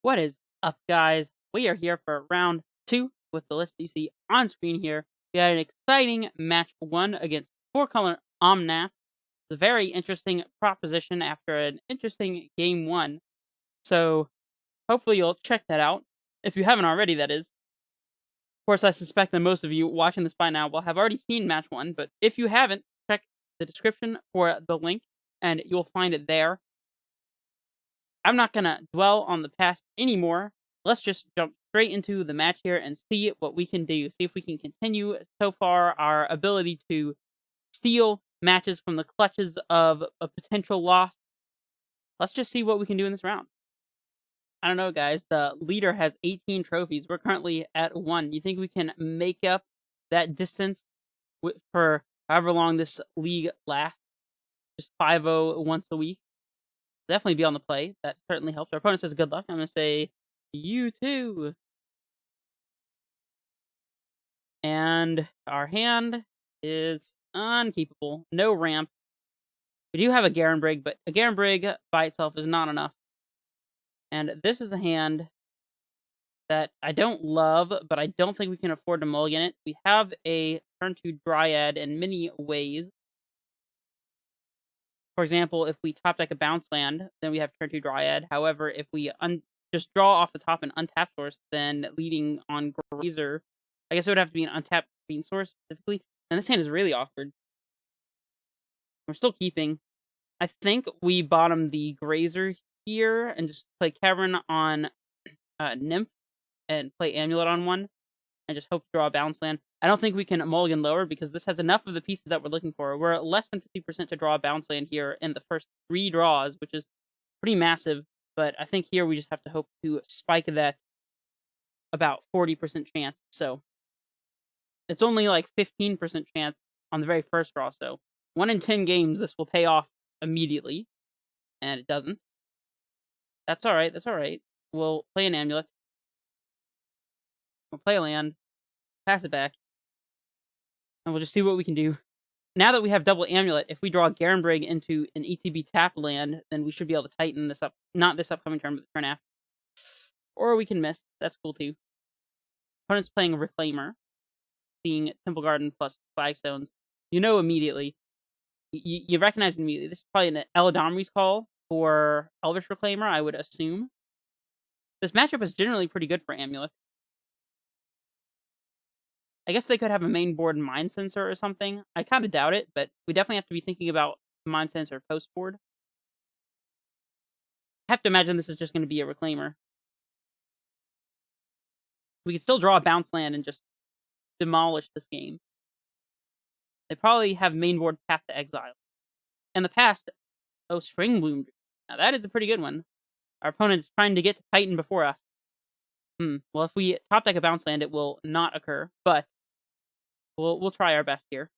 What is up, guys? We are here for round two with the list you see on screen here. We had an exciting match one against four color Omnath. It's a very interesting proposition after an interesting game one. So hopefully you'll check that out. If you haven't already, that is. Of course, I suspect that most of you watching this by now will have already seen match one, but if you haven't, check the description for the link and you'll find it there. I'm not gonna dwell on the past anymore. Let's just jump straight into the match here and see what we can do. See if we can continue so far our ability to steal matches from the clutches of a potential loss. Let's just see what we can do in this round. I don't know, guys. The leader has 18 trophies. We're currently at 1. You think we can make up that distance for however long this league lasts? Just 5-0 once a week? Definitely be on the play. That certainly helps. Our opponent says good luck. I'm going to say you too. And our hand is unkeepable. No ramp. We do have a Garenbrig, but a Garenbrig by itself is not enough. And this is a hand that I don't love, but I don't think we can afford to mulligan it. We have a turn 2 Dryad in many ways. For example, if we top deck a bounce land, then we have turn 2 Dryad. However, if we just draw off the top an untapped source, then leading on Grazer, I guess it would have to be an untapped green source specifically. And this hand is really awkward. We're still keeping. I think we bottom the Grazer here and just play Cavern on Nymph and play Amulet on one and just hope to draw a bounce land. I don't think we can mulligan lower because this has enough of the pieces that we're looking for. We're at less than 50% to draw a bounce land here in the first 3 draws, which is pretty massive. But I think here we just have to hope to spike that about 40% chance. So it's only like 15% chance on the very first draw. So 1 in 10 games, this will pay off immediately. And it doesn't. That's alright. That's alright. We'll play an Amulet. We'll play a land. Pass it back. And we'll just see what we can do. Now that we have double Amulet, if we draw Garenbrig into an ETB tap land, then we should be able to tighten this up. Not this upcoming turn, but the turn after. Or we can miss. That's cool too. Opponent's playing Reclaimer. Seeing Temple Garden plus Flagstones. You know immediately. You recognize immediately. This is probably an Eladamri's call for Elvish Reclaimer, I would assume. This matchup is generally pretty good for Amulet. I guess they could have a main board Mind Sensor or something. I kind of doubt it, but we definitely have to be thinking about Mind Sensor post board. I have to imagine this is just going to be a Reclaimer. We could still draw a bounce land and just demolish this game. They probably have main board Path to Exile. In the past, Spring Bloom. Now that is a pretty good one. Our opponent is trying to get to Titan before us. Well, if we top deck a bounce land, it will not occur, but we'll try our best here.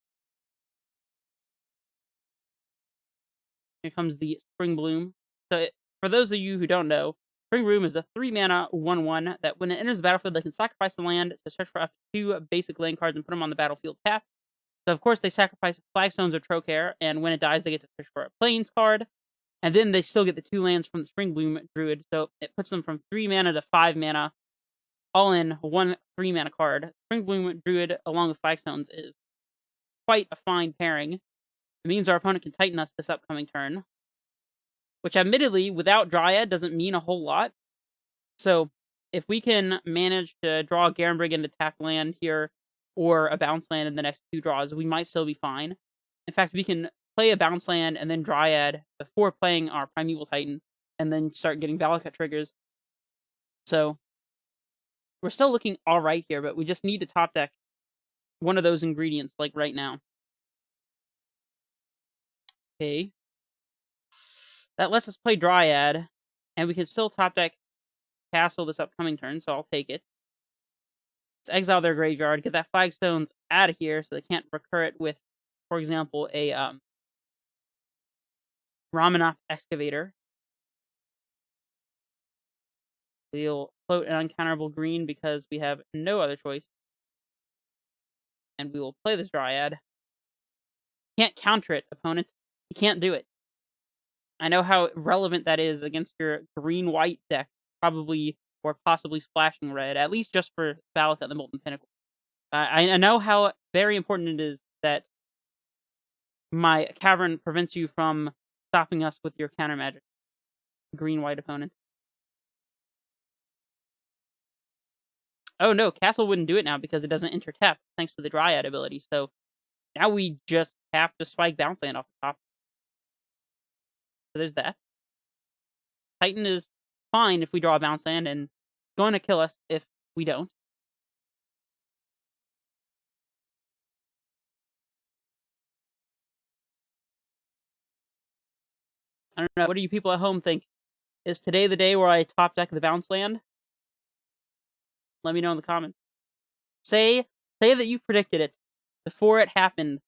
Here comes the Spring Bloom. So, for those of you who don't know, Spring Bloom is a 3-mana 1/1 that when it enters the battlefield, they can sacrifice the land to search for up to 2 basic land cards and put them on the battlefield tapped. So, of course, they sacrifice Flagstones or Trocaire, and when it dies, they get to search for a Plains card. And then they still get the 2 lands from the Spring Bloom Druid, so it puts them from 3 mana to 5 mana, all in 1 3-mana card. Spring Bloom Druid along with Flagstones is quite a fine pairing. It means our opponent can Titan us this upcoming turn, which admittedly, without Dryad, doesn't mean a whole lot. So, if we can manage to draw a Garenbrig into tap land here, or a bounce land in the next 2 draws, we might still be fine. In fact, we can play a bounce land and then Dryad before playing our Primeval Titan, and then start getting Valakut triggers. So, we're still looking alright here, but we just need to top deck one of those ingredients, like right now. Okay. That lets us play Dryad, and we can still top deck Castle this upcoming turn, so I'll take it. Let's exile their graveyard, get that Flagstones out of here so they can't recur it with, for example, a Ramanop Excavator. We'll float an uncounterable green because we have no other choice. And we will play this Dryad. Can't counter it, opponent. You can't do it. I know how relevant that is against your green-white deck. probably or possibly splashing red, at least just for Valak at the Molten Pinnacle. I know how very important it is that my cavern prevents you from stopping us with your counter magic, green-white opponent. Oh no, Castle wouldn't do it now because it doesn't intertap thanks to the Dryad ability. So now we just have to spike Bounce Land off the top. So there's that. Titan is fine if we draw a Bounce Land and going to kill us if we don't. I don't know. What do you people at home think? Is today the day where I top deck the Bounce Land? Let me know in the comments. Say that you predicted it before it happened.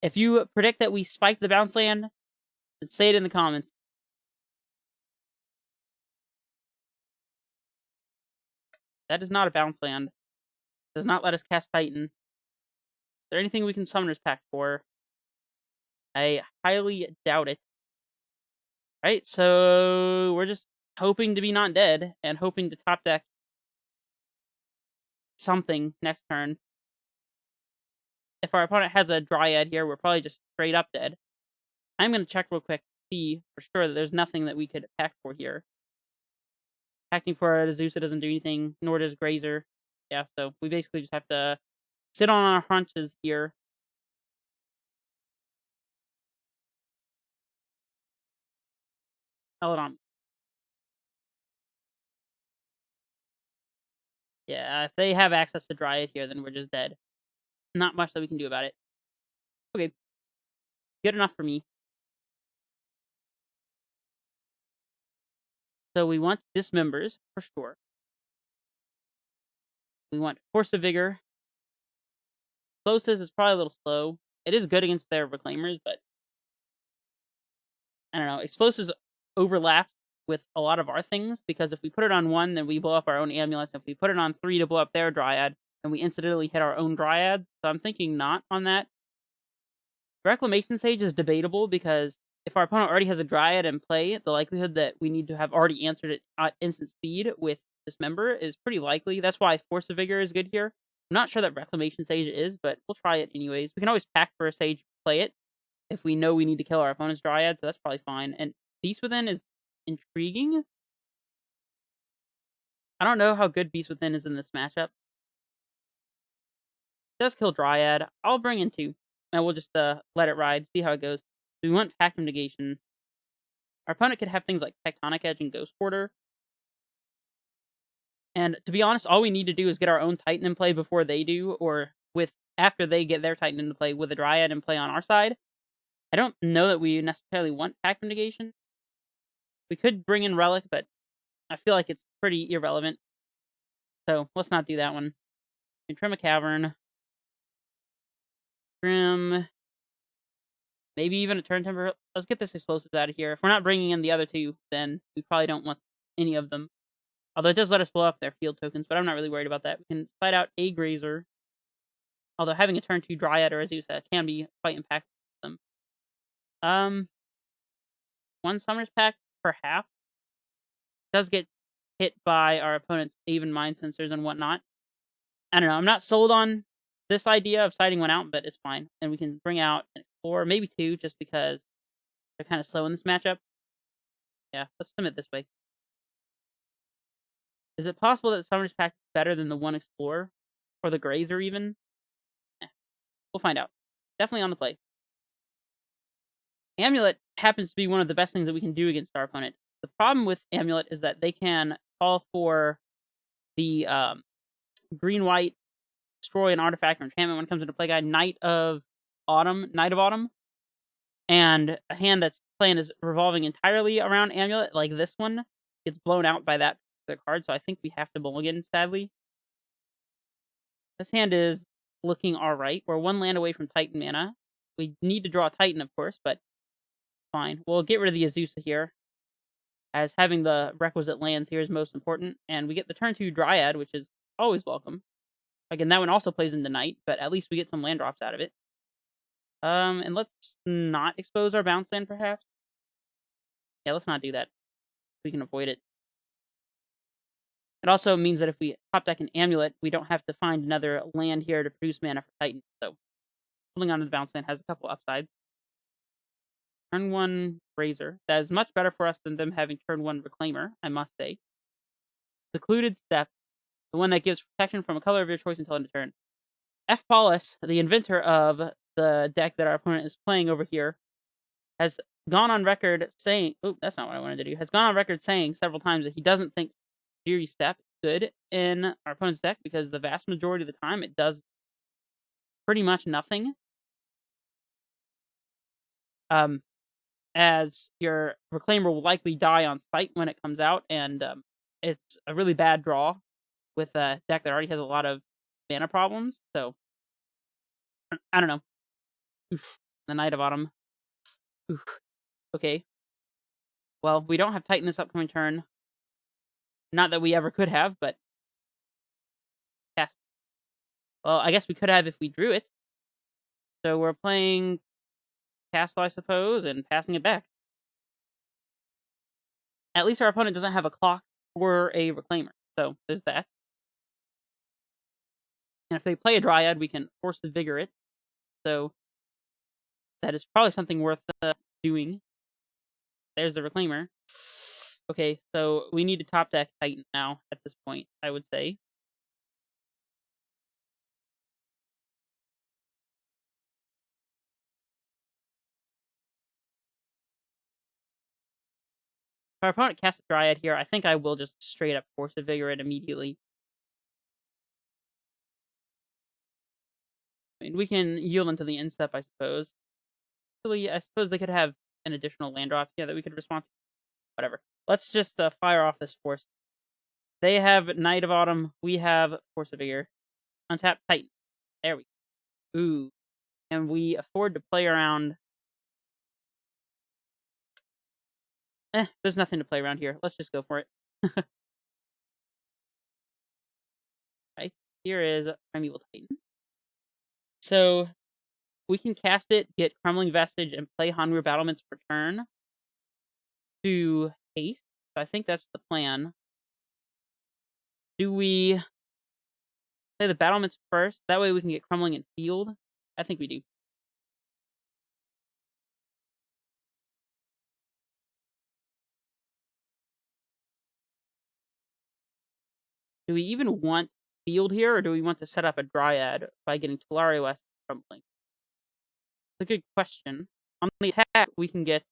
If you predict that we spike the Bounce Land, then say it in the comments. That is not a Bounce Land. Does not let us cast Titan. Is there anything we can Summoner's Pact for? I highly doubt it. Right, so we're just hoping to be not dead and hoping to top deck something next turn. If our opponent has a Dryad here, we're probably just straight up dead. I'm going to check real quick to see for sure that there's nothing that we could pack for here. Packing for a Zeus doesn't do anything, nor does Grazer. Yeah, so we basically just have to sit on our haunches here. Peloton. Yeah, if they have access to Dryad here, then we're just dead. Not much that we can do about it. Okay. Good enough for me. So we want Dismembers, for sure. We want Force of Vigor. Explosives is probably a little slow. It is good against their Reclaimers, but I don't know. Explosives overlap with a lot of our things because if we put it on 1, then we blow up our own amulets. If we put it on 3 to blow up their Dryad, then we incidentally hit our own Dryads. So I'm thinking not on that. Reclamation Sage is debatable because if our opponent already has a Dryad in play, the likelihood that we need to have already answered it at instant speed with Dismember is pretty likely. That's why Force of Vigor is good here. I'm not sure that Reclamation Sage is, but we'll try it anyways. We can always pack for a Sage, play it, if we know we need to kill our opponent's Dryad, so that's probably fine. And Beast Within is intriguing. I don't know how good Beast Within is in this matchup. It does kill Dryad. I'll bring in 2, and we'll just let it ride, see how it goes. We want Factum Negation. Our opponent could have things like Tectonic Edge and Ghost Quarter. And to be honest, all we need to do is get our own Titan in play before they do, or with after they get their Titan into play with a Dryad in play on our side. I don't know that we necessarily want Factum Negation. We could bring in Relic, but I feel like it's pretty irrelevant. So let's not do that one. We can trim a Cavern. Trim. Maybe even a Turn Temper. Let's get this Explosives out of here. If we're not bringing in the other 2, then we probably don't want any of them. Although it does let us blow up their field tokens, but I'm not really worried about that. We can fight out a Grazer. Although having a turn 2 Dryad or Azusa can be quite impactful for them. 1 Summoner's Pact, perhaps. Does get hit by our opponent's even Mind Sensors and whatnot. I don't know. I'm not sold on this idea of siding 1 out, but it's fine. And we can bring out an Explorer, maybe 2, just because they're kind of slow in this matchup. Yeah, let's submit this way. Is it possible that Summoner's Pact is better than the 1 Explorer? Or the Grazer, even? We'll find out. Definitely on the play. Amulet happens to be one of the best things that we can do against our opponent. The problem with Amulet is that they can call for the green-white destroy an artifact or enchantment when it comes into play guide, Knight of Autumn, and a hand that's playing is revolving entirely around Amulet, like this one, gets blown out by that particular card, so I think we have to mulligan, sadly. This hand is looking alright. We're 1 land away from Titan mana. We need to draw a Titan, of course, but fine. We'll get rid of the Azusa here, as having the requisite lands here is most important, and we get the turn 2 Dryad, which is always welcome. Again, that one also plays into Knight, but at least we get some land drops out of it. And let's not expose our bounce land, perhaps. Yeah, let's not do that. We can avoid it. It also means that if we top deck an Amulet, we don't have to find another land here to produce mana for Titan. So holding on to the bounce land has a couple upsides. Turn 1 Razor. That is much better for us than them having turn 1 Reclaimer, I must say. Secluded Step, the one that gives protection from a color of your choice until end of turn. F. Paulus, the inventor of the deck that our opponent is playing over here, has gone on record saying, oh, that's not what I wanted to do, has gone on record saying several times that he doesn't think Jiri Step is good in our opponent's deck because the vast majority of the time it does pretty much nothing. As your Reclaimer will likely die on sight when it comes out, and it's a really bad draw with a deck that already has a lot of mana problems. So I don't know. Oof. The Knight of Autumn. Oof. Okay. Well, we don't have Titan this upcoming turn. Not that we ever could have, but cast. Well, I guess we could have if we drew it. So we're playing Castle, I suppose, and passing it back. At least our opponent doesn't have a clock or a Reclaimer. So there's that. And if they play a Dryad, we can force the Vigor it. So that is probably something worth doing. There's the Reclaimer. Okay, so we need to top deck Titan now at this point, I would say. If our opponent casts a Dryad here, I think I will just straight up force a Vigor it immediately. I mean, we can yield into the instep, I suppose. Actually, I suppose they could have an additional land drop here that we could respond to. Whatever. Let's just fire off this force. They have Knight of Autumn. We have Force of Vigor. Untap Titan. There we go. Ooh. And we afford to play around. There's nothing to play around here. Let's just go for it. Right. Here is Primeval Titan. So we can cast it, get Crumbling Vestige, and play Hanwir Battlements for turn to haste. So I think that's the plan. Do we play the Battlements first? That way we can get Crumbling in field? I think we do. Do we even want field here, or do we want to set up a Dryad by getting Tularia West Crumbling? It's a good question. On the attack, we can get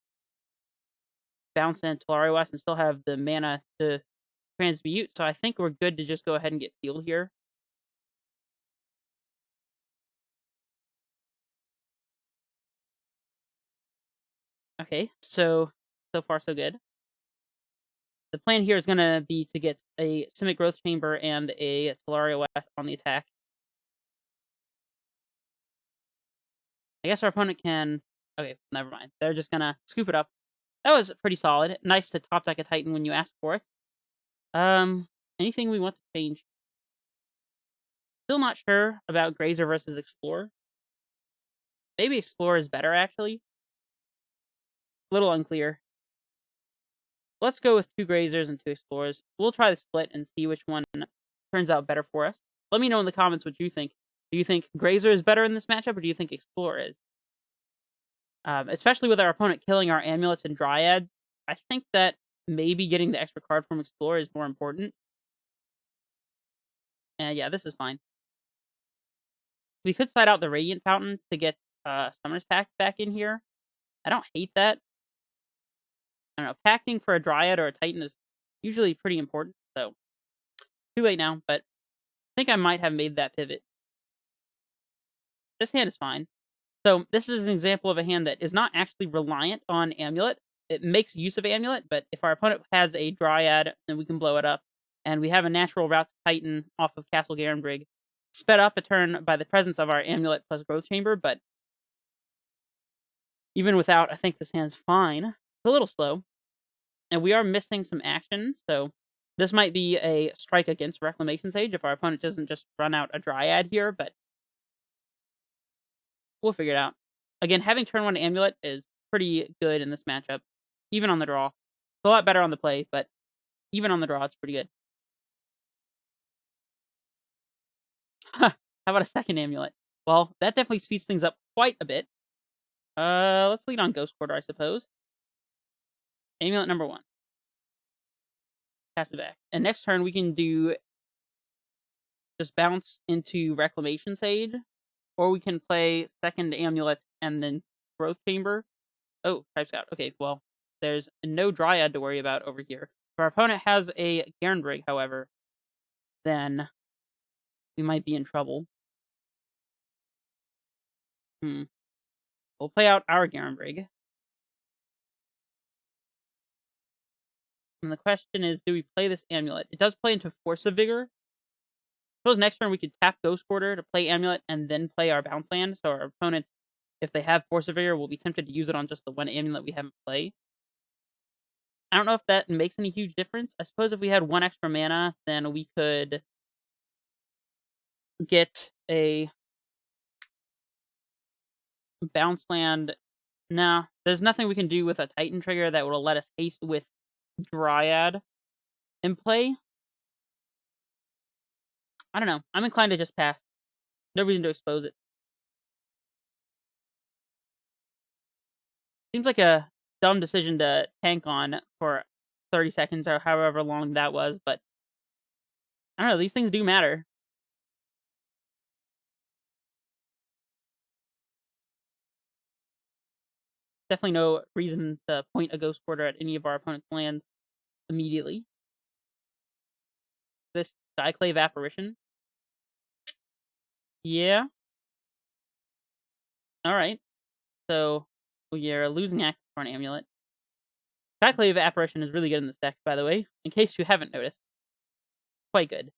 Bounce and Tularia West and still have the mana to transmute, so I think we're good to just go ahead and get field here. Okay, so far so good. The plan here is going to be to get a Simic Growth Chamber and a Tularia West on the attack. I guess our opponent can... Okay, never mind. They're just going to scoop it up. That was pretty solid. Nice to top deck a Titan when you ask for it. Anything we want to change? Still not sure about Grazer versus Explorer. Maybe Explorer is better, actually. A little unclear. Let's go with 2 Grazers and 2 Explorers. We'll try the split and see which one turns out better for us. Let me know in the comments what you think. Do you think Grazer is better in this matchup, or do you think Explorer is? Especially with our opponent killing our Amulets and Dryads, I think that maybe getting the extra card from Explorer is more important. Yeah, this is fine. We could side out the Radiant Fountain to get Summoner's Pact back in here. I don't hate that. I don't know. Packing for a Dryad or a Titan is usually pretty important, so too late now, but I think I might have made that pivot. This hand is fine. So this is an example of a hand that is not actually reliant on Amulet. It makes use of Amulet, but if our opponent has a Dryad, then we can blow it up. And we have a natural route to Titan off of Castle Garenbrig, sped up a turn by the presence of our Amulet plus Growth Chamber, but even without, I think this hand's fine. It's a little slow. And we are missing some action, so this might be a strike against Reclamation Sage if our opponent doesn't just run out a Dryad here, but we'll figure it out. Again, having turn 1 Amulet is pretty good in this matchup, even on the draw. It's a lot better on the play, but even on the draw, it's pretty good. How about a second amulet? Well, that definitely speeds things up quite a bit. Let's lead on Ghost Quarter, I suppose. Amulet number 1. Pass it back. And next turn we can do just bounce into Reclamation Sage, or we can play second amulet and then Growth Chamber. Oh, Type Scout. Okay, well, there's no Dryad to worry about over here. If our opponent has a Garenbrig, however, then we might be in trouble. We'll play out our Garenbrig. And the question is, do we play this amulet? It does play into Force of Vigor. Suppose next turn we could tap Ghost Quarter to play amulet and then play our bounce land. So our opponent, if they have Force of Vigor, will be tempted to use it on just the one amulet we have in play. I don't know if that makes any huge difference. I suppose if we had 1 extra mana, then we could get a bounce land. No, there's nothing we can do with a Titan trigger that will let us haste with Dryad in play. I don't know. I'm inclined to just pass. No reason to expose it. Seems like a dumb decision to tank on for 30 seconds or however long that was, but I don't know. These things do matter. Definitely no reason to point a Ghost Quarter at any of our opponent's lands immediately. This Skyclave Apparition. Yeah. Alright. So, we are losing access for an amulet. Skyclave Apparition is really good in this deck, by the way, in case you haven't noticed. Quite good.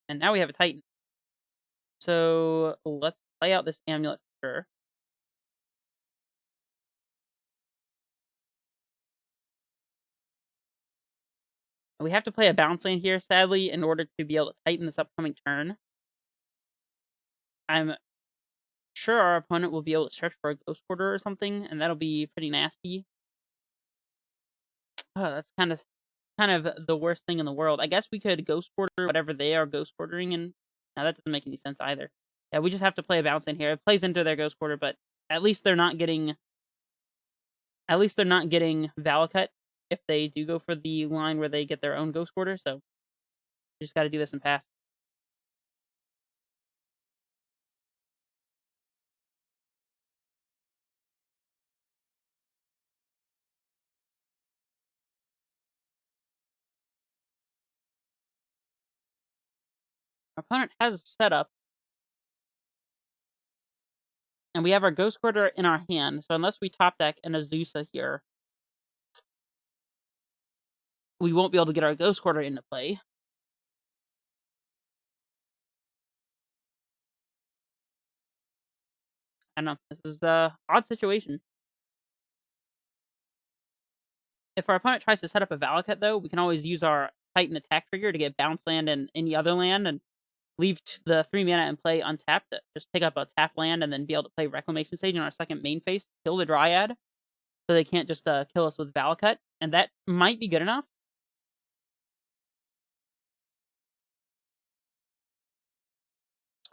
And now we have a Titan. So, let's play out this amulet for sure. We have to play a bounce lane here, sadly, in order to be able to Titan this upcoming turn. I'm sure our opponent will be able to search for a Ghost Quarter or something, and that'll be pretty nasty. Oh, that's kind of the worst thing in the world. I guess we could Ghost Quarter whatever they are Ghost Quartering, and now that doesn't make any sense either. Yeah, we just have to play a bounce in here. It plays into their Ghost Quarter, but at least they're not getting Valakut if they do go for the line where they get their own Ghost Quarter. So we just got to do this and pass. Our opponent has a setup, and we have our Ghost Quarter in our hand. So unless we top deck an Azusa here, we won't be able to get our Ghost Quarter into play. I don't know. This is a odd situation. If our opponent tries to set up a Valakut, though, we can always use our Titan attack trigger to get bounce land and any other land and leave the 3 mana and play untapped. Just pick up a tap land and then be able to play Reclamation Sage in our second main phase, kill the Dryad, so they can't just kill us with Valakut. And that might be good enough.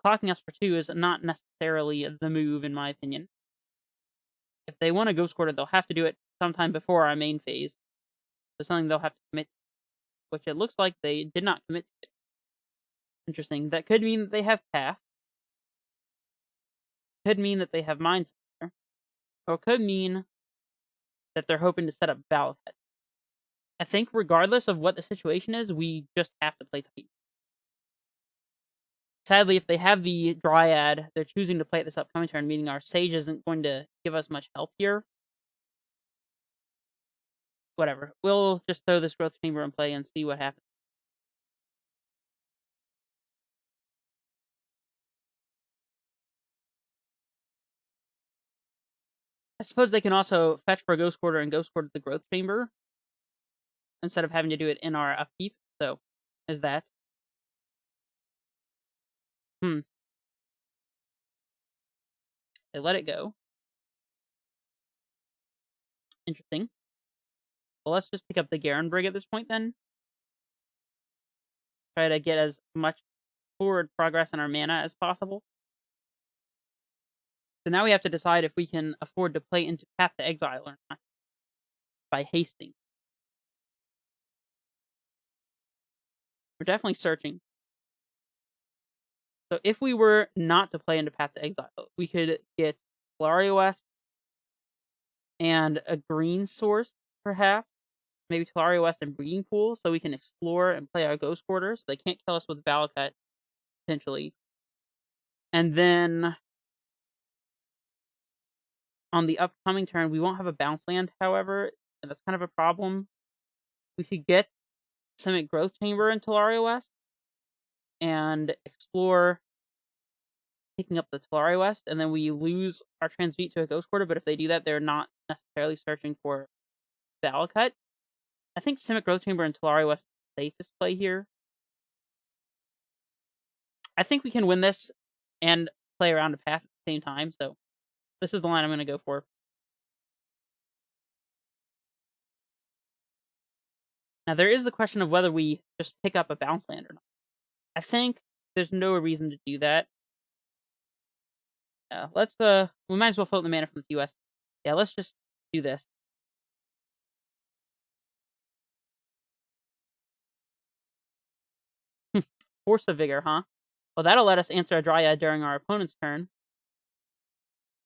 Clocking us for 2 is not necessarily the move, in my opinion. If they want to Ghost Quarter, they'll have to do it sometime before our main phase. So something they'll have to commit, which it looks like they did not commit to it. Interesting. That could mean that they have Path. Could mean that they have Mind Scepter. Or could mean that they're hoping to set up Valakut. I think regardless of what the situation is, we just have to play Titan. Sadly, if they have the Dryad, they're choosing to play it this upcoming turn, meaning our Sage isn't going to give us much help here. Whatever. We'll just throw this Growth Chamber in play and see what happens. I suppose they can also fetch for a Ghost Quarter and Ghost Quarter the Growth Chamber instead of having to do it in our upkeep. So, is that. They let it go. Interesting. Well, let's just pick up the Garenbrig at this point then. try to get as much forward progress in our mana as possible. So now we have to decide if we can afford to play into Path to Exile or not by hasting. We're definitely searching. So if we were not to play into Path to Exile, we could get Tolaria West and a green source, perhaps. Maybe Tolaria West and Breeding Pool, so we can explore and play our Ghost Quarter, so they can't kill us with Valakut, potentially. And then on the upcoming turn, we won't have a bounce land, however, and that's kind of a problem. We could get Simic Growth Chamber in Tolaria West and explore picking up the Tolaria West, and then we lose our Transmute to a Ghost Quarter, but if they do that, they're not necessarily searching for Valakut. I think Simic Growth Chamber and Tolaria West is the safest play here. I think we can win this and play around a path at the same time, so this is the line I'm going to go for. Now, there is the question of whether we just pick up a bounce land or not. I think there's no reason to do that. We might as well float the mana from the TOS. Yeah, let's just do this. Force of Vigor, huh? Well, that'll let us answer a Dryad during our opponent's turn.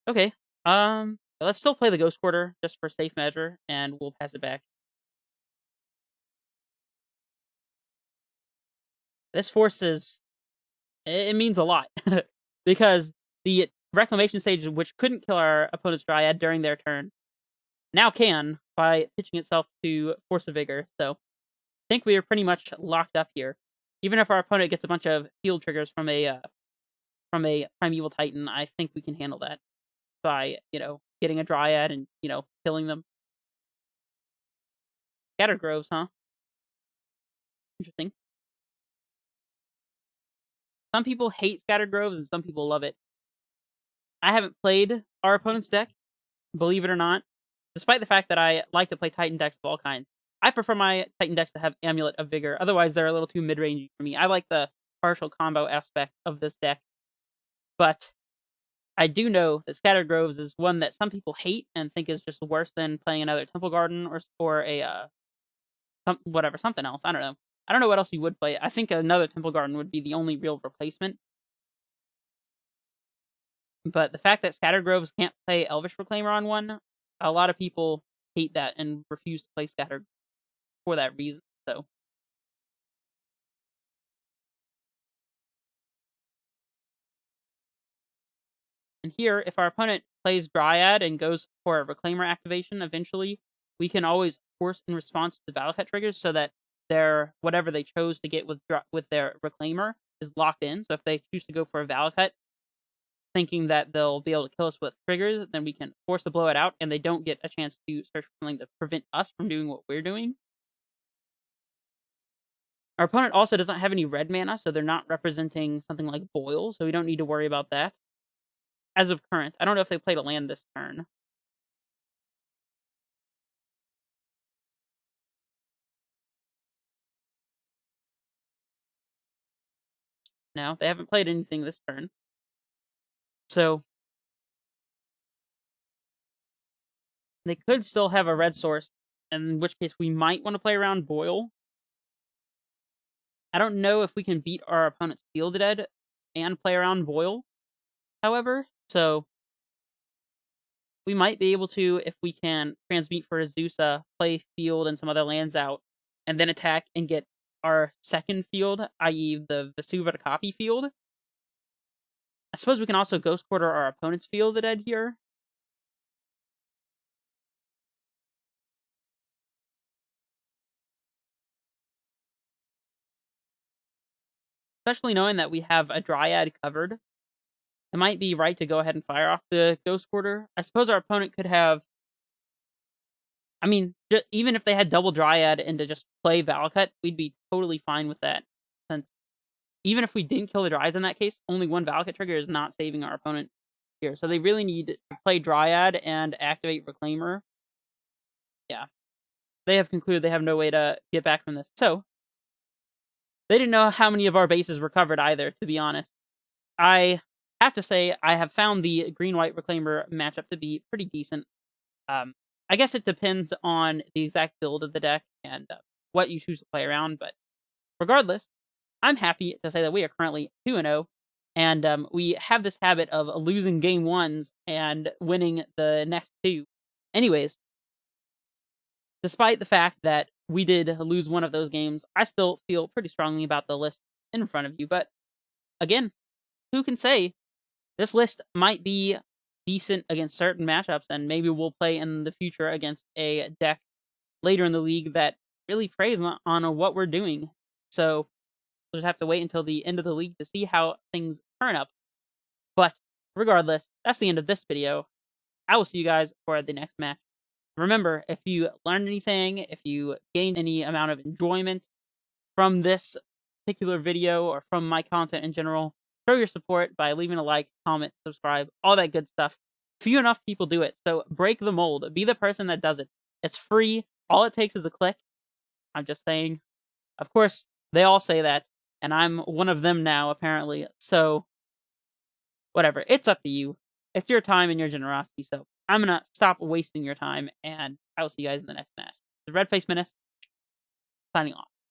Okay. Let's still play the Ghost Quarter just for safe measure, and we'll pass it back. This forces it means a lot because the Reclamation Stage, which couldn't kill our opponent's Dryad during their turn, now can by pitching itself to Force of Vigor. So I think we are pretty much locked up here. Even if our opponent gets a bunch of field triggers from a Primeval Titan, I think we can handle that by getting a Dryad and killing them. Scattered Groves, huh? Interesting. Some people hate Scattered Groves and some people love it. I haven't played our opponent's deck, believe it or not, despite the fact that I like to play Titan decks of all kinds. I prefer my Titan decks to have Amulet of Vigor. Otherwise, they're a little too mid-rangey for me. I like the partial combo aspect of this deck. But I do know that Scattered Groves is one that some people hate and think is just worse than playing another Temple Garden or a something else. I don't know. I don't know what else you would play. I think another Temple Garden would be the only real replacement. But the fact that Scattered Groves can't play Elvish Reclaimer on one, a lot of people hate that and refuse to play Scattered for that reason. So and here, if our opponent plays Dryad and goes for a Reclaimer activation eventually, we can always force in response to the Valakut triggers so that their whatever they chose to get with their Reclaimer is locked in. So if they choose to go for a Valakut, thinking that they'll be able to kill us with triggers, then we can force to blow it out, and they don't get a chance to search for something to prevent us from doing what we're doing. Our opponent also doesn't have any red mana, so they're not representing something like Boil, so we don't need to worry about that. As of current. I don't know if they played a land this turn. No, they haven't played anything this turn. So they could still have a red source, in which case we might want to play around Boil. I don't know if we can beat our opponent's Field Dead and play around Boil, however, so we might be able to, if we can transmute for Azusa, play Field and some other lands out, and then attack and get our second field, i.e. the Vesuva copy field. I suppose we can also Ghost Quarter our opponent's Field Dead here. Especially knowing that we have a Dryad covered. It might be right to go ahead and fire off the Ghost Quarter. I suppose our opponent could have... I mean, even if they had double Dryad and to just play Valakut, we'd be totally fine with that. Since even if we didn't kill the Dryads in that case, only one Valakut trigger is not saving our opponent here. So they really need to play Dryad and activate Reclaimer. Yeah. They have concluded they have no way to get back from this. So, They didn't know how many of our bases were covered either, to be honest. I have to say I have found the green-white reclaimer matchup to be pretty decent. Um, I guess it depends on the exact build of the deck and what you choose to play around, but regardless, I'm happy to say that we are currently 2-0, and we have this habit of losing game ones and winning the next two. Anyways, despite the fact that we did lose one of those games, I still feel pretty strongly about the list in front of you. But again, who can say this list might be decent against certain matchups, and maybe we'll play in the future against a deck later in the league that really preys on what we're doing. So we'll just have to wait until the end of the league to see how things turn up. But regardless, that's the end of this video. I will see you guys for the next match. Remember, if you learned anything, if you gained any amount of enjoyment from this particular video or from my content in general, show your support by leaving a like, comment, subscribe, all that good stuff. Few enough people do it, so break the mold. Be the person that does it. It's free. All it takes is a click. I'm just saying. Of course, they all say that, and I'm one of them now, apparently. So, whatever. It's up to you. It's your time and your generosity, so I'm gonna stop wasting your time, and I will see you guys in the next match. The Red Face Menace, signing off.